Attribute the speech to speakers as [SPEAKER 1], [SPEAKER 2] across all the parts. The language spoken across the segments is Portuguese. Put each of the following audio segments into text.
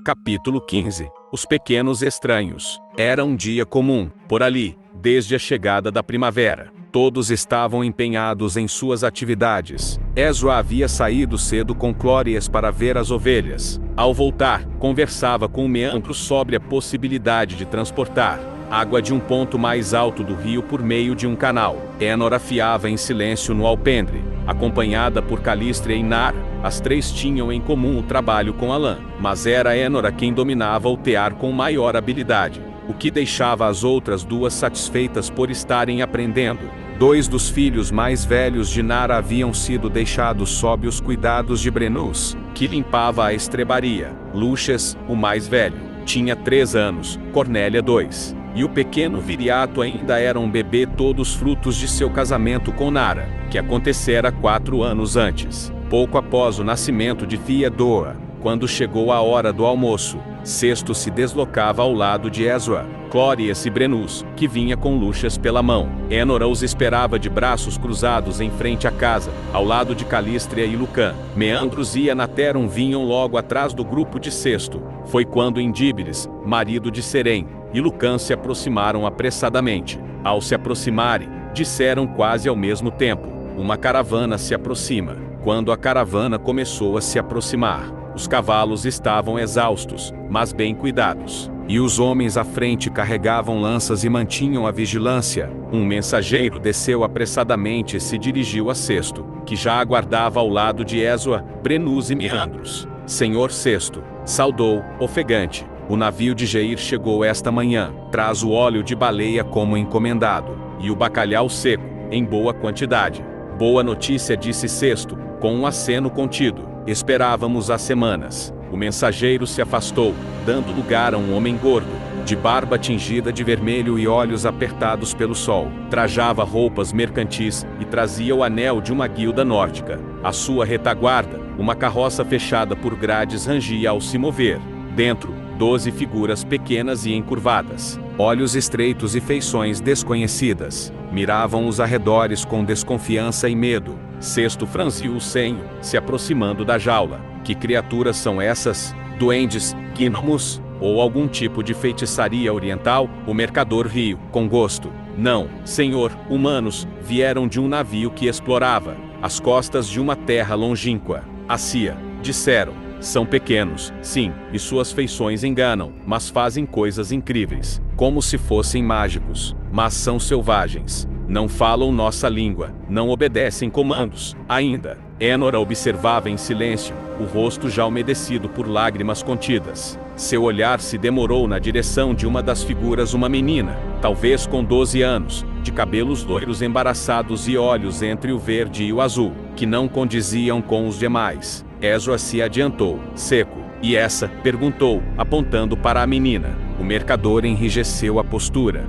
[SPEAKER 1] Capítulo 15. Os pequenos estranhos. Era um dia comum, por ali, desde a chegada da primavera. Todos estavam empenhados em suas atividades. Ezra havia saído cedo com Clórias para ver as ovelhas. Ao voltar, conversava com Meandro sobre a possibilidade de transportar água de um ponto mais alto do rio por meio de um canal. Énor afiava em silêncio no alpendre, acompanhada por Calístria e Nara. As três tinham em comum o trabalho com a lã, mas era Énor quem dominava o tear com maior habilidade, o que deixava as outras duas satisfeitas por estarem aprendendo. Dois dos filhos mais velhos de Nara haviam sido deixados sob os cuidados de Brennus, que limpava a estrebaria. Lúcias, o mais velho, tinha 3 anos, Cornélia 2. E o pequeno Viriato ainda era um bebê, todos frutos de seu casamento com Nara, que acontecera 4 anos antes. Pouco após o nascimento de Fiedoa, quando chegou a hora do almoço, Cesto se deslocava ao lado de Ezra, Clórias e Brennus, que vinha com Lúcias pela mão. Énor os esperava de braços cruzados em frente à casa, ao lado de Calístria e Lucã. Meandros e Anateron vinham logo atrás do grupo de Cesto. Foi quando Indíbiles, marido de Serém, e Lucã se aproximaram apressadamente. Ao se aproximarem, disseram quase ao mesmo tempo: uma caravana se aproxima. Quando a caravana começou a se aproximar, os cavalos estavam exaustos, mas bem cuidados, e os homens à frente carregavam lanças e mantinham a vigilância. Um mensageiro desceu apressadamente e se dirigiu a Cesto, que já aguardava ao lado de Ezra, Brennus e Meandros. Senhor Cesto, saudou, ofegante, o navio de Geir chegou esta manhã. Traz o óleo de baleia como encomendado, e o bacalhau seco, em boa quantidade. Boa notícia, disse Cesto, com um aceno contido. Esperávamos há semanas. O mensageiro se afastou, dando lugar a um homem gordo, de barba tingida de vermelho e olhos apertados pelo sol. Trajava roupas mercantis e trazia o anel de uma guilda nórdica. À sua retaguarda, uma carroça fechada por grades rangia ao se mover. Dentro, 12 figuras pequenas e encurvadas, olhos estreitos e feições desconhecidas, miravam os arredores com desconfiança e medo. Cesto franziu o senho, se aproximando da jaula. Que criaturas são essas? Duendes, gnomos, ou algum tipo de feitiçaria oriental? O mercador riu, com gosto. Não, senhor, humanos, vieram de um navio que explorava as costas de uma terra longínqua. Ásia, disseram. São pequenos, sim, e suas feições enganam, mas fazem coisas incríveis, como se fossem mágicos. Mas são selvagens. Não falam nossa língua, não obedecem comandos, ainda. Énor observava em silêncio, o rosto já umedecido por lágrimas contidas. Seu olhar se demorou na direção de uma das figuras, uma menina, talvez com 12 anos, de cabelos loiros embaraçados e olhos entre o verde e o azul, que não condiziam com os demais. Ezra se adiantou, seco. E essa? Perguntou, apontando para a menina. O mercador enrijeceu a postura.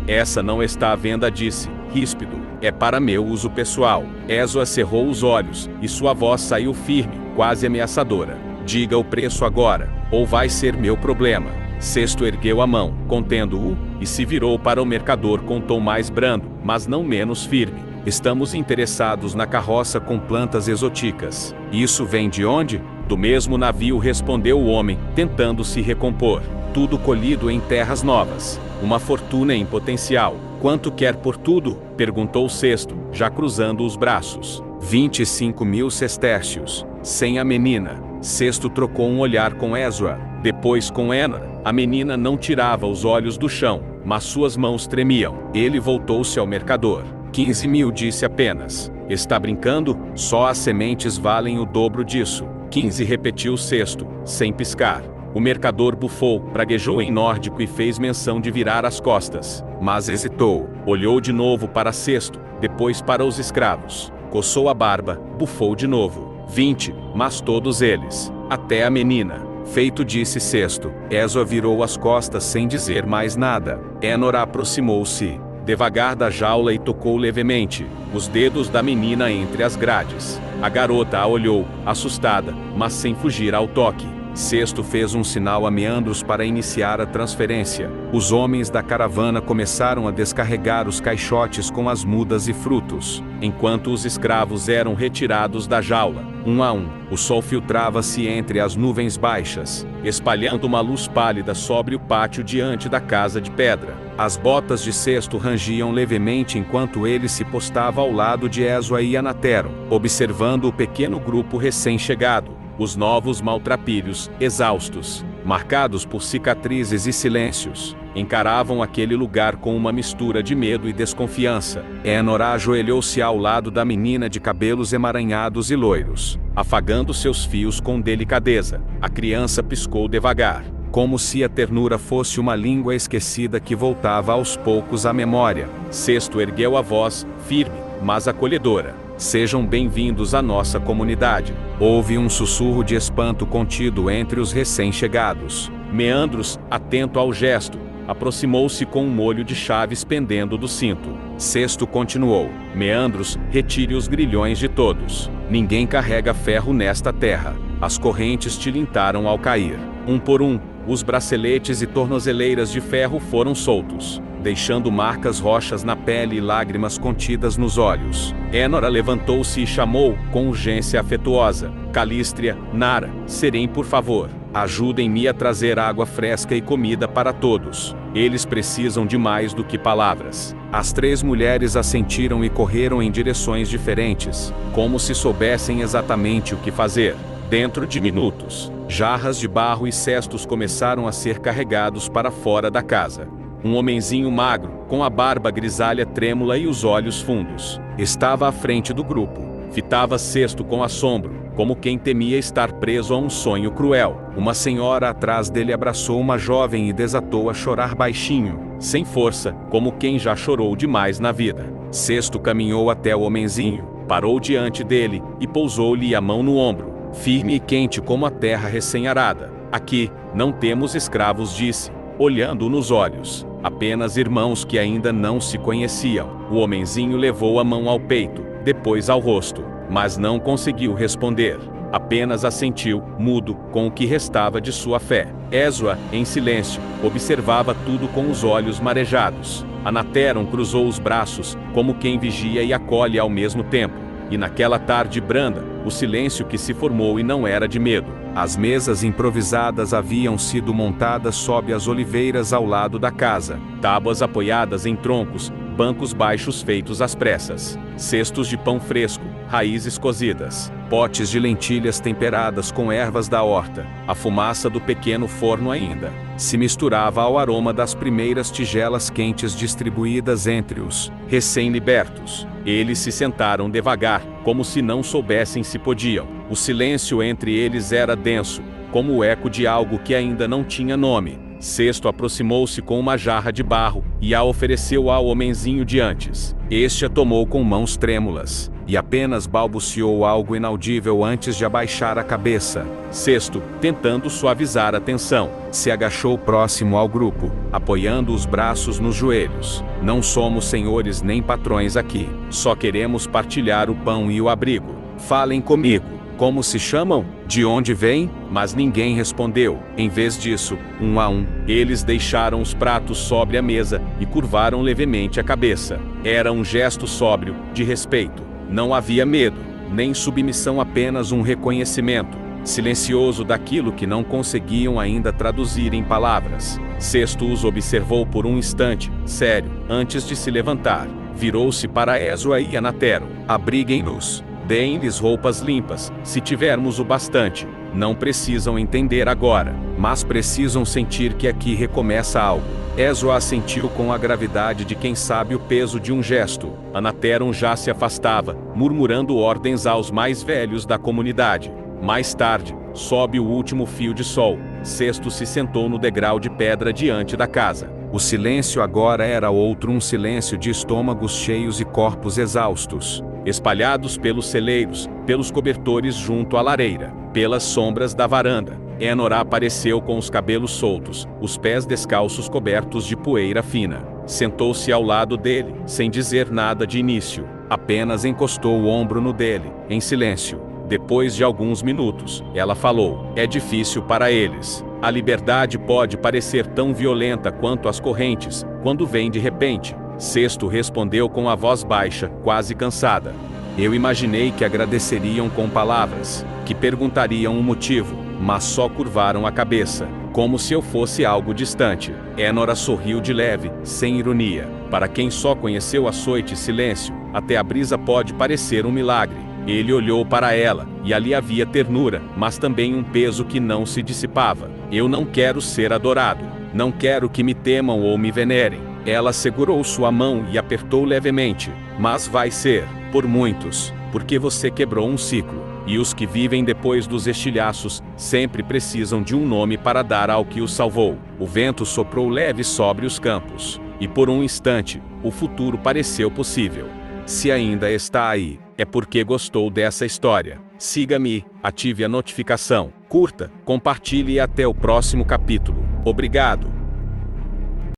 [SPEAKER 1] Essa não está à venda, disse, ríspido. É para meu uso pessoal. Ezra cerrou os olhos, e sua voz saiu firme, quase ameaçadora. Diga o preço agora, ou vai ser meu problema. Cesto ergueu a mão, contendo-o, e se virou para o mercador com tom mais brando, mas não menos firme. Estamos interessados na carroça com plantas exóticas. Isso vem de onde? Do mesmo navio, respondeu o homem, tentando se recompor. Tudo colhido em terras novas. Uma fortuna em potencial. Quanto quer por tudo? Perguntou Cesto, já cruzando os braços. 25.000 sestércios. Sem a menina. Cesto trocou um olhar com Ezra, depois com Énor. A menina não tirava os olhos do chão, mas suas mãos tremiam. Ele voltou-se ao mercador. 15.000, disse apenas. Está brincando? Só as sementes valem o dobro disso. 15, repetiu Cesto, sem piscar. O mercador bufou, praguejou em nórdico e fez menção de virar as costas. Mas hesitou. Olhou de novo para Cesto, depois para os escravos. Coçou a barba, bufou de novo. 20, mas todos eles. Até a menina. Feito, disse Cesto. Ezra virou as costas sem dizer mais nada. Énor aproximou-se devagar da jaula e tocou levemente os dedos da menina entre as grades. A garota a olhou, assustada, mas sem fugir ao toque. Cesto fez um sinal a Meandros para iniciar a transferência. Os homens da caravana começaram a descarregar os caixotes com as mudas e frutos. Enquanto os escravos eram retirados da jaula, Um a um, o sol filtrava-se entre as nuvens baixas, espalhando uma luz pálida sobre o pátio diante da casa de pedra. As botas de Cesto rangiam levemente enquanto ele se postava ao lado de Ezra e Anatero, observando o pequeno grupo recém-chegado. Os novos maltrapilhos, exaustos, marcados por cicatrizes e silêncios, encaravam aquele lugar com uma mistura de medo e desconfiança. Enora ajoelhou-se ao lado da menina de cabelos emaranhados e loiros, afagando seus fios com delicadeza. A criança piscou devagar, como se a ternura fosse uma língua esquecida que voltava aos poucos à memória. Cesto ergueu a voz, firme, mas acolhedora. Sejam bem-vindos à nossa comunidade. Houve um sussurro de espanto contido entre os recém-chegados. Meandros, atento ao gesto, aproximou-se com um molho de chaves pendendo do cinto. Cesto continuou. Meandros, retire os grilhões de todos. Ninguém carrega ferro nesta terra. As correntes tilintaram ao cair. Um por um, os braceletes e tornozeleiras de ferro foram soltos, deixando marcas roxas na pele e lágrimas contidas nos olhos. Enora levantou-se e chamou, com urgência afetuosa: Calístria, Nara, Serem, por favor, ajudem-me a trazer água fresca e comida para todos. Eles precisam de mais do que palavras. As três mulheres assentiram e correram em direções diferentes, como se soubessem exatamente o que fazer. Dentro de minutos, jarras de barro e cestos começaram a ser carregados para fora da casa. Um homenzinho magro, com a barba grisalha trêmula e os olhos fundos, estava à frente do grupo. Fitava Cesto com assombro, como quem temia estar preso a um sonho cruel. Uma senhora atrás dele abraçou uma jovem e desatou a chorar baixinho, sem força, como quem já chorou demais na vida. Cesto caminhou até o homenzinho, parou diante dele e pousou-lhe a mão no ombro, firme e quente como a terra recém-arada. Aqui, não temos escravos, disse, olhando nos olhos. Apenas irmãos que ainda não se conheciam. O homenzinho levou a mão ao peito, depois ao rosto, mas não conseguiu responder. Apenas assentiu, mudo, com o que restava de sua fé. Ezra, em silêncio, observava tudo com os olhos marejados. Anateron cruzou os braços, como quem vigia e acolhe ao mesmo tempo. E naquela tarde branda, o silêncio que se formou e não era de medo. As mesas improvisadas haviam sido montadas sob as oliveiras ao lado da casa. Tábuas apoiadas em troncos, bancos baixos feitos às pressas, cestos de pão fresco, raízes cozidas, potes de lentilhas temperadas com ervas da horta. A fumaça do pequeno forno ainda se misturava ao aroma das primeiras tigelas quentes distribuídas entre os recém-libertos. Eles se sentaram devagar, como se não soubessem se podiam. O silêncio entre eles era denso, como o eco de algo que ainda não tinha nome. Cesto aproximou-se com uma jarra de barro e a ofereceu ao homenzinho de antes. Este a tomou com mãos trêmulas e apenas balbuciou algo inaudível antes de abaixar a cabeça. Cesto, tentando suavizar a tensão, se agachou próximo ao grupo, apoiando os braços nos joelhos. Não somos senhores nem patrões aqui. Só queremos partilhar o pão e o abrigo. Falem comigo. Como se chamam? De onde vêm? Mas ninguém respondeu. Em vez disso, um a um, eles deixaram os pratos sobre a mesa e curvaram levemente a cabeça. Era um gesto sóbrio, de respeito. Não havia medo, nem submissão, apenas um reconhecimento silencioso daquilo que não conseguiam ainda traduzir em palavras. Cesto os observou por um instante, sério, antes de se levantar. Virou-se para Ezra e Anatero. Abriguem-nos. Deem-lhes roupas limpas, se tivermos o bastante. Não precisam entender agora, mas precisam sentir que aqui recomeça algo. Ezra assentiu com a gravidade de quem sabe o peso de um gesto. Anateron já se afastava, murmurando ordens aos mais velhos da comunidade. Mais tarde, sob o último fio de sol, Cesto se sentou no degrau de pedra diante da casa. O silêncio agora era outro, um silêncio de estômagos cheios e corpos exaustos, espalhados pelos celeiros, pelos cobertores junto à lareira, pelas sombras da varanda. Enora apareceu com os cabelos soltos, os pés descalços cobertos de poeira fina. Sentou-se ao lado dele, sem dizer nada de início. Apenas encostou o ombro no dele, em silêncio. Depois de alguns minutos, ela falou: é difícil para eles. A liberdade pode parecer tão violenta quanto as correntes, quando vem de repente. Cesto respondeu com a voz baixa, quase cansada: Eu imaginei que agradeceriam com palavras, que perguntariam o motivo, mas só curvaram a cabeça, como se eu fosse algo distante. Enora sorriu de leve, sem ironia. Para quem só conheceu açoite e silêncio, até a brisa pode parecer um milagre. Ele olhou para ela, e ali havia ternura, mas também um peso que não se dissipava. Eu não quero ser adorado. Não quero que me temam ou me venerem. Ela segurou sua mão e apertou levemente. Mas vai ser, por muitos, porque você quebrou um ciclo. E os que vivem depois dos estilhaços, sempre precisam de um nome para dar ao que os salvou. O vento soprou leve sobre os campos. E por um instante, o futuro pareceu possível. Se ainda está aí, é porque gostou dessa história. Siga-me, ative a notificação, curta, compartilhe e até o próximo capítulo. Obrigado.